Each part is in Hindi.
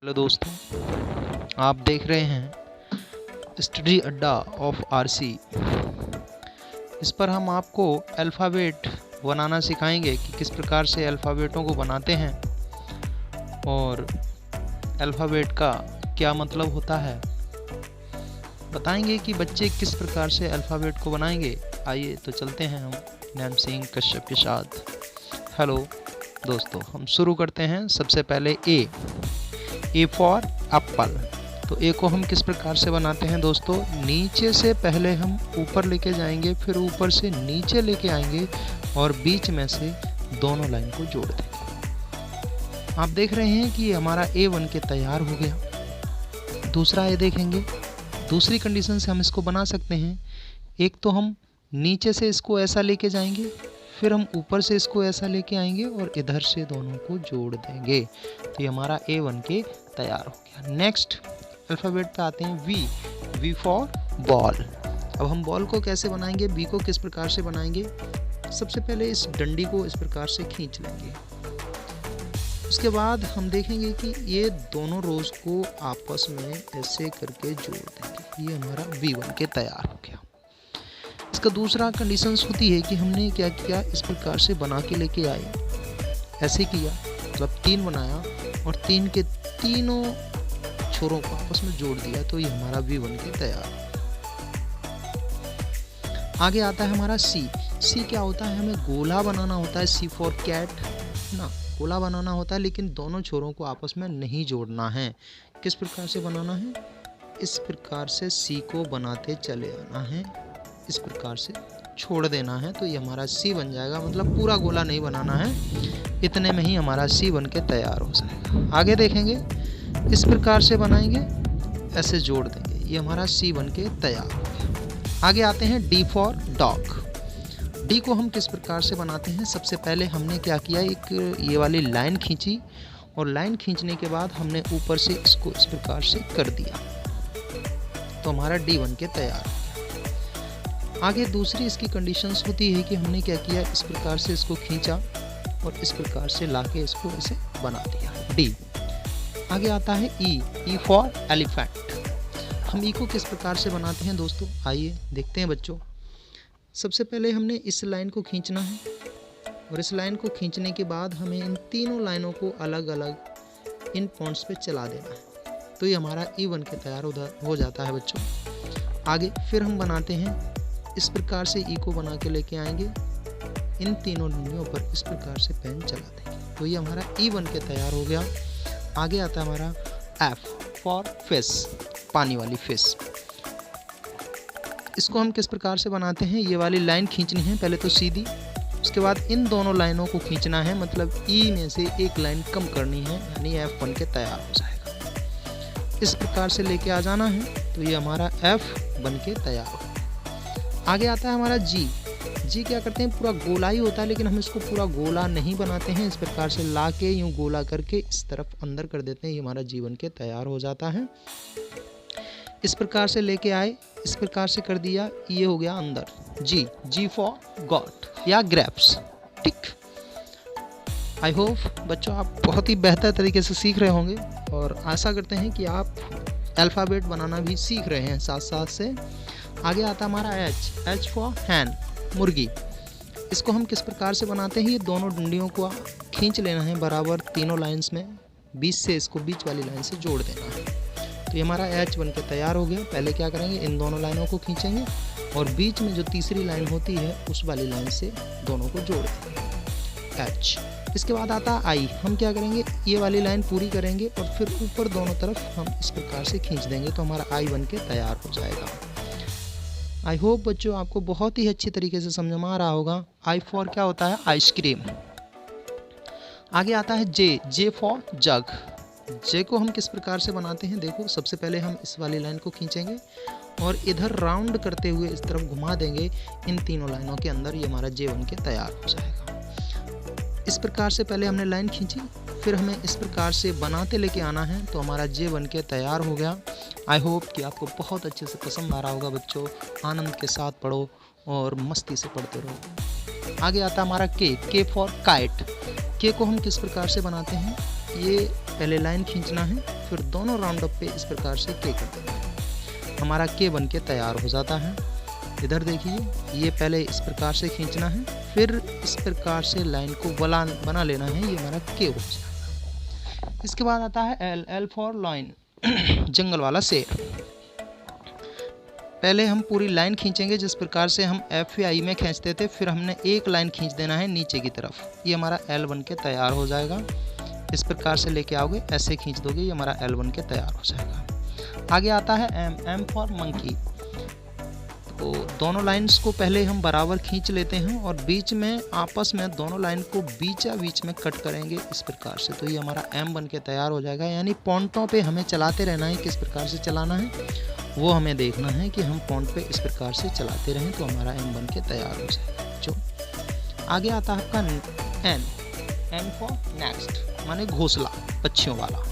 हेलो दोस्तों, आप देख रहे हैं स्टडी अड्डा ऑफ आरसी। इस पर हम आपको अल्फ़ाबेट बनाना सिखाएंगे कि किस प्रकार से अल्फ़ाबेटों को बनाते हैं और अल्फ़ाबेट का क्या मतलब होता है। बताएंगे कि बच्चे किस प्रकार से अल्फ़ाबेट को बनाएंगे। आइए तो चलते हैं हम नैम सिंह कश्यप के साथ। हेलो दोस्तों, हम शुरू करते हैं। सबसे पहले ए फॉर एप्पल। तो ए को हम किस प्रकार से बनाते हैं दोस्तों, नीचे से पहले हम ऊपर लेके जाएंगे, फिर ऊपर से नीचे लेके आएंगे और बीच में से दोनों लाइन को जोड़ देंगे। आप देख रहे हैं कि हमारा ए बन के तैयार हो गया। दूसरा ए देखेंगे, दूसरी कंडीशन से हम इसको बना सकते हैं। एक तो हम नीचे से इसको ऐसा लेके जाएंगे, फिर हम ऊपर से इसको ऐसा लेके आएंगे और इधर से दोनों को जोड़ देंगे। तो ये हमारा ए बन के तैयार हो गया। नेक्स्ट अल्फ़ाबेट पे आते हैं वी फॉर बॉल। अब हम बॉल को कैसे बनाएंगे, बी को किस प्रकार से बनाएंगे। सबसे पहले इस डंडी को इस प्रकार से खींच लेंगे। उसके बाद हम देखेंगे कि ये दोनों रोज को आपस में ऐसे करके जोड़ देंगे। ये हमारा वी बन के तैयार हो गया। इसका दूसरा कंडीशंस होती है कि हमने क्या किया, इस प्रकार से बना के लेके आए, ऐसे किया, मतलब 3 बनाया और 3 के तीनों छोरों को आपस में जोड़ दिया। तो ये हमारा वी बन के तैयार। आगे आता है हमारा सी क्या होता है, हमें गोला बनाना होता है। सी फॉर कैट ना, गोला बनाना होता है, लेकिन दोनों छोरों को आपस में नहीं जोड़ना है। किस प्रकार से बनाना है, इस प्रकार से सी को बनाते चले आना है, इस प्रकार से छोड़ देना है। तो ये हमारा सी बन जाएगा, मतलब पूरा गोला नहीं बनाना है, इतने में ही हमारा सी बन के तैयार हो जाएगा। आगे देखेंगे, इस प्रकार से बनाएंगे, ऐसे जोड़ देंगे, ये हमारा सी बन के तैयार हो गया। आगे आते हैं डी फॉर डॉग। डी को हम किस प्रकार से बनाते हैं, सबसे पहले हमने क्या किया, एक ये वाली लाइन खींची और लाइन खींचने के बाद हमने ऊपर से इसको इस प्रकार से कर दिया, तो हमारा डी बन के तैयार। आगे दूसरी इसकी कंडीशंस होती है कि हमने क्या किया, इस प्रकार से इसको खींचा और इस प्रकार से लाके इसको ऐसे बना दिया, डी। आगे आता है ई फॉर एलिफेंट। हम ई को किस प्रकार से बनाते हैं दोस्तों, आइए देखते हैं बच्चों। सबसे पहले हमने इस लाइन को खींचना है और इस लाइन को खींचने के बाद हमें इन तीनों लाइनों को अलग अलग इन पॉइंट्स पे चला देना है। तो ये हमारा ई बन के तैयार हो जाता है बच्चों। आगे फिर हम बनाते हैं, इस प्रकार से ई को बना के लेके आएंगे, इन तीनों डंडियों पर इस प्रकार से पेन चला देंगे, तो ये हमारा ई बन के तैयार हो गया। आगे आता है हमारा एफ फॉर फिश, पानी वाली फिश। इसको हम किस प्रकार से बनाते हैं, ये वाली लाइन खींचनी है पहले तो सीधी, उसके बाद इन दोनों लाइनों को खींचना है, मतलब ई में से एक लाइन कम करनी है, यानी एफ बन के तैयार हो जाएगा। इस प्रकार से लेके आ जाना है, तो ये हमारा एफ बन के तैयार हो। आगे आता है हमारा जी क्या करते हैं, पूरा गोला ही होता है, लेकिन हम इसको पूरा गोला नहीं बनाते हैं, इस प्रकार से ला के यूँ गोला करके इस तरफ अंदर कर देते हैं, ये हमारा जी बन के तैयार हो जाता है। इस प्रकार से लेके आए, इस प्रकार से कर दिया, ये हो गया अंदर जी फॉर गॉड या ग्रेप्स। ठीक, आई होप बच्चों आप बहुत ही बेहतर तरीके से सीख रहे होंगे और आशा करते हैं कि आप अल्फ़ाबेट बनाना भी सीख रहे हैं साथ साथ से। आगे आता हमारा एच फॉर हैन, मुर्गी। इसको हम किस प्रकार से बनाते हैं, ये दोनों डंडियों को खींच लेना है बराबर तीनों लाइंस में, बीच से इसको बीच वाली लाइन से जोड़ देना है, तो ये हमारा एच बन के तैयार हो गया। पहले क्या करेंगे, इन दोनों लाइनों को खींचेंगे और बीच में जो तीसरी लाइन होती है उस वाली लाइन से दोनों को जोड़ देंगे, एच। इसके बाद आता है आई। हम क्या करेंगे, ये वाली लाइन पूरी करेंगे और फिर ऊपर दोनों तरफ हम इस प्रकार से खींच देंगे, तो हमारा आई बन के तैयार हो जाएगा। आई होप बच्चों आपको बहुत ही अच्छी तरीके से समझ में आ रहा होगा। आई फॉर क्या होता है, आइसक्रीम। आगे आता है जे फॉर जग। जे को हम किस प्रकार से बनाते हैं, देखो सबसे पहले हम इस वाली लाइन को खींचेंगे और इधर राउंड करते हुए इस तरफ घुमा देंगे इन तीनों लाइनों के अंदर, ये हमारा जे बन के तैयार हो जाएगा। इस प्रकार से पहले हमने लाइन खींची, फिर हमें इस प्रकार से बनाते लेके आना है, तो हमारा जे बन के तैयार हो गया। आई होप कि आपको बहुत अच्छे से पसंद आ रहा होगा बच्चों। आनंद के साथ पढ़ो और मस्ती से पढ़ते रहो। आगे आता हमारा के फॉर काइट। के को हम किस प्रकार से बनाते हैं, ये पहले लाइन खींचना है, फिर दोनों राउंड अप पे इस प्रकार से के कर देना है। हमारा के बन के तैयार हो जाता है। इधर देखिए, ये पहले इस प्रकार से खींचना है, फिर इस प्रकार से लाइन को बना लेना है, ये हमारा के हो जाएगा। इसके बाद आता है एल, एल फॉर लाइन, जंगल वाला शेर। पहले हम पूरी लाइन खींचेंगे जिस प्रकार से हम एफ या आई में खींचते थे, फिर हमने एक लाइन खींच देना है नीचे की तरफ, ये हमारा एल बन के तैयार हो जाएगा। इस प्रकार से लेके आओगे, ऐसे खींच दोगे, ये हमारा एल बन के तैयार हो जाएगा। आगे आता है एम, एम फॉर मंकी। तो दोनों लाइंस को पहले हम बराबर खींच लेते हैं और बीच में आपस में दोनों लाइन को बीच में कट करेंगे इस प्रकार से, तो ये हमारा एम बन के तैयार हो जाएगा। यानी पॉइंटों पे हमें चलाते रहना है, किस प्रकार से चलाना है वो हमें देखना है कि हम पॉइंट पे इस प्रकार से चलाते रहें, तो हमारा एम बन के तैयार हो जाएगा। जो आगे आता है आपका एन, एन फॉर नेक्स्ट, माने घोंसला, पक्षियों वाला।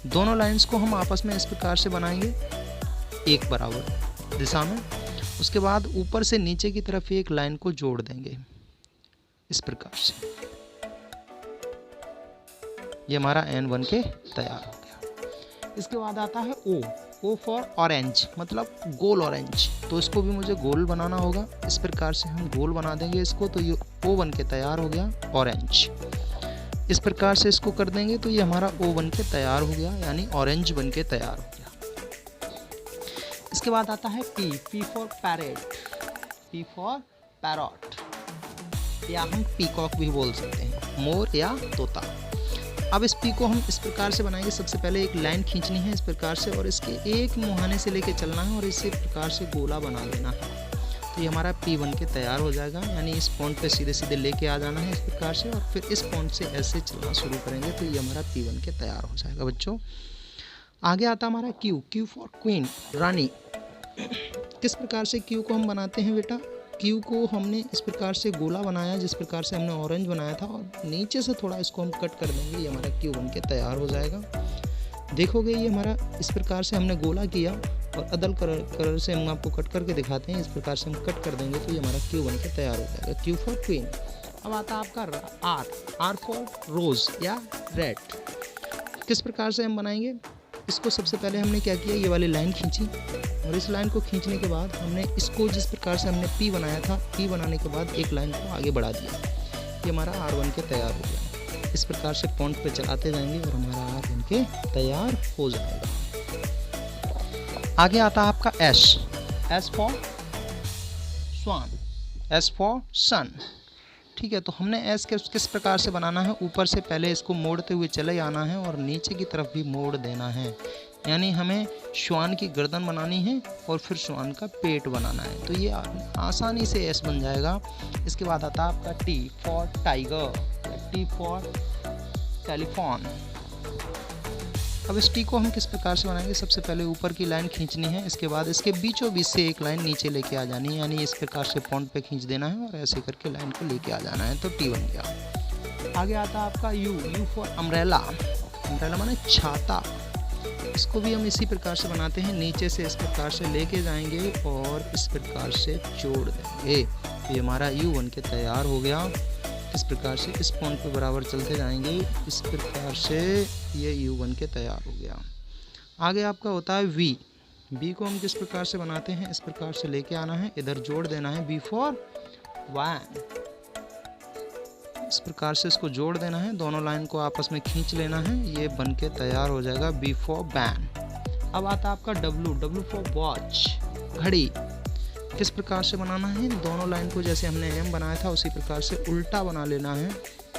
दोनों लाइंस को हम आपस में इस प्रकार से बनाएंगे एक बराबर दिशा में। उसके बाद ऊपर से नीचे की तरफ एक लाइन को जोड़ देंगे इस प्रकार से, ये हमारा एन बन के तैयार हो गया। इसके बाद आता है ओ, ओ फॉर ऑरेंज, मतलब गोल ऑरेंज। तो इसको भी मुझे गोल बनाना होगा, इस प्रकार से हम गोल बना देंगे इसको, तो ये ओ बन के तैयार हो गया ऑरेंज। इस प्रकार से इसको कर देंगे तो ये हमारा ओ बन के तैयार हो गया, यानी ऑरेंज बन के तैयार हो गया। इसके बाद आता है P, P for parrot, P for parrot, या हम पीकॉक भी बोल सकते हैं, मोर या तोता। अब इस पी को हम इस प्रकार से बनाएंगे। सबसे पहले एक लाइन खींचनी है इस प्रकार से और इसके एक मुहाने से लेके चलना है और इसी प्रकार से गोला बना लेना है, तो ये हमारा पी बन के तैयार हो जाएगा। यानी इस पॉइंट पे सीधे सीधे लेके आ जाना है इस प्रकार से और फिर इस पॉइंट से ऐसे चलना शुरू करेंगे, तो ये हमारा पी बन के तैयार हो जाएगा बच्चों। आगे आता हमारा क्यू, क्यू फॉर क्वीन, रानी। किस प्रकार से क्यू को हम बनाते हैं बेटा, क्यू को हमने इस प्रकार से गोला बनाया जिस प्रकार से हमने ऑरेंज बनाया था, और नीचे से थोड़ा इसको हम कट कर देंगे, ये हमारा क्यू बन के तैयार हो जाएगा। देखोगे ये हमारा इस प्रकार से हमने गोला किया और अदल कलर से हम आपको कट करके दिखाते हैं, इस प्रकार से हम कट कर देंगे तो ये हमारा क्यू बन के तैयार हो जाएगा, क्यू फॉर क्वीन। अब आता है आपका आर, आर फॉर रोज या रेड। किस प्रकार से हम बनाएंगे इसको, सबसे पहले हमने क्या किया, ये वाली लाइन खींची और इस लाइन को खींचने के बाद हमने इसको जिस प्रकार से हमने पी बनाया था, पी बनाने के बाद एक लाइन को आगे बढ़ा दिया, ये हमारा आर बन के तैयार हो गया। इस प्रकार से पॉइंट पे चलाते जाएंगे और हमारा आर बन के तैयार हो जाएगा। आगे आता है आपका S, S for swan, S for sun. ठीक है, तो हमने एस के किस प्रकार से बनाना है, ऊपर से पहले इसको मोड़ते हुए चले आना है और नीचे की तरफ भी मोड़ देना है। यानी हमें श्वान की गर्दन बनानी है और फिर श्वान का पेट बनाना है, तो ये आसानी से एस बन जाएगा। इसके बाद आता है आपका T for tiger, T for telephone. अब इस टी को हम किस प्रकार से बनाएंगे, सबसे पहले ऊपर की लाइन खींचनी है, इसके बाद इसके बीचों बीच से एक लाइन नीचे लेके आ जानी है, यानी इस प्रकार से पॉइंट पे खींच देना है और ऐसे करके लाइन को लेके आ जाना है, तो टी बन गया। आगे आता है आपका you, you for umbrella, umbrella माने छाता। इसको भी हम इसी प्रकार से बनाते हैं, नीचे से इस प्रकार से लेके जाएंगे और इस प्रकार से जोड़ देंगे, ये हमारा यू बन के तैयार हो गया। इस प्रकार से इस पॉइंट पे बराबर चलते जाएंगे, इस प्रकार से ये यू बन के तैयार हो गया। आगे आपका होता है वी, वी को हम किस प्रकार से बनाते हैं, इस प्रकार से लेके आना है, इधर जोड़ देना है, वी फॉर वैन। इस प्रकार से इसको जोड़ देना है, दोनों लाइन को आपस में खींच लेना है, ये बन के तैयार हो जाएगा, बी फॉर बैन। अब आता है आपका डब्लू, डब्लू फॉर वॉच, घड़ी। किस प्रकार से बनाना है, दोनों लाइन को जैसे हमने एम बनाया था उसी प्रकार से उल्टा बना लेना है,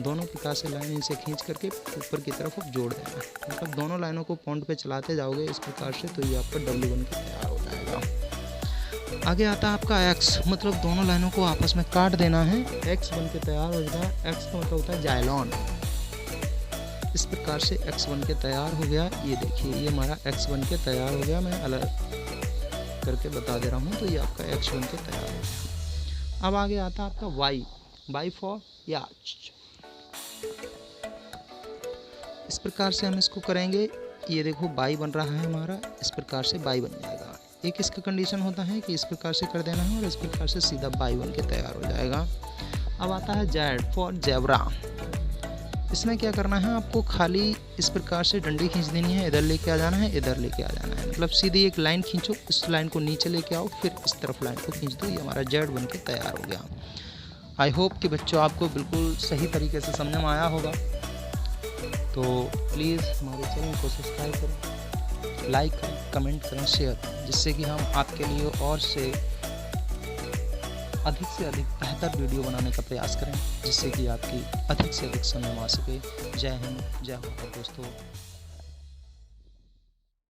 दोनों प्रकार से लाइन इनसे खींच करके ऊपर की तरफ जोड़ देना है, मतलब दोनों लाइनों को पॉइंट पे चलाते जाओगे इस प्रकार से, तो ये आपका डब्लू बन के तैयार हो जाएगा। आगे आता है आपका एक्स, मतलब दोनों लाइनों को आपस में काट देना है, एक्स बन के तैयार हो जाएगा। एक्स का मतलब होता है जाइलॉन। इस प्रकार से एक्स बन के तैयार हो गया, ये देखिए ये हमारा एक्स बन के तैयार हो गया, मैं अलग करके बता दे रहा हूँ, तो ये आपका एक्स बन के तैयार हो गया। अब आगे आता है आपका वाई, वाई फॉर याच। इस प्रकार से हम इसको करेंगे, ये देखो बाई बन रहा है हमारा, इस प्रकार से बाई बन जाएगा। एक इसका कंडीशन होता है कि इस प्रकार से कर देना है और इस प्रकार से सीधा बाई बन के तैयार हो जाएगा। अब आता है जेड फॉर जेब्रा। इसमें क्या करना है, आपको खाली इस प्रकार से डंडी खींच देनी है, इधर लेके आ जाना है, इधर लेके आ जाना है, मतलब सीधी एक लाइन खींचो, इस लाइन को नीचे लेके आओ, फिर इस तरफ लाइन को खींच दो, ये हमारा जेड बन के तैयार हो गया। आई होप कि बच्चों आपको बिल्कुल सही तरीके से समझ में आया होगा। तो प्लीज़ हमारे चैनल को सब्सक्राइब करें, लाइक करें, कमेंट करें, शेयर करें, जिससे कि हम आपके लिए और से अधिक बेहतर वीडियो बनाने का प्रयास करें, जिससे कि आपकी अधिक से अधिक समय आ सके। जय हिंद, जय भारत दोस्तों।